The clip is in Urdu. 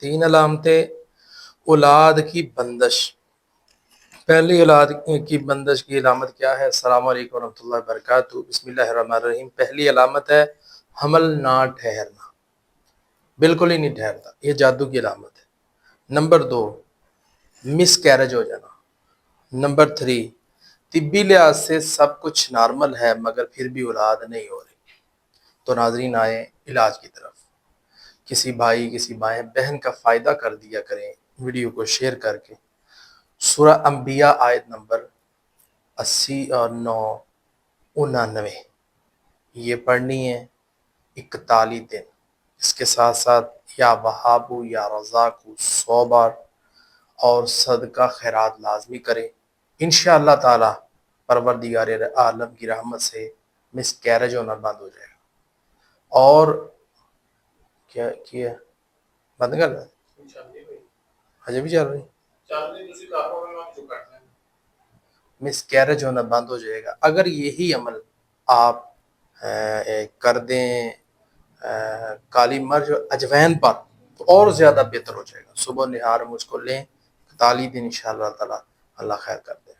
تین علامتیں اولاد کی بندش۔ پہلی اولاد کی بندش کی علامت کیا ہے؟ السلام علیکم ورحمۃ اللہ وبرکاتہ۔ بسم اللہ الرحمن الرحیم۔ پہلی علامت ہے حمل نہ ٹھہرنا، بالکل ہی نہیں ٹھہرتا، یہ جادو کی علامت ہے۔ نمبر 2، مس کیرج ہو جانا۔ نمبر 3، طبی لحاظ سے سب کچھ نارمل ہے مگر پھر بھی اولاد نہیں ہو رہی۔ تو ناظرین آئیں علاج کی طرف۔ کسی بھائی کسی مائیں بہن کا فائدہ کر دیا کریں ویڈیو کو شیئر کر کے۔ سورہ انبیاء آیت نمبر 80 اور 99 یہ پڑھنی ہے 41 دن۔ اس کے ساتھ ساتھ یا وہابو یا رزاقو 100 بار، اور صدقہ خیرات لازمی کریں۔ انشاءاللہ تعالی پروردگار عالم کی رحمت سے مس کیرج ہونا بند ہو جائے گا۔ اور کیا کیا بند کر دیں؟ ہجے بھی چل رہی مس کیرج ہونا بند ہو جائے گا اگر یہی عمل آپ کر دیں کالی مرچ اور اجوین پر، تو اور زیادہ بہتر ہو جائے گا۔ صبح نہار مجھ کو لیں 41 دن، انشاءاللہ تعالی اللہ خیر کر دے۔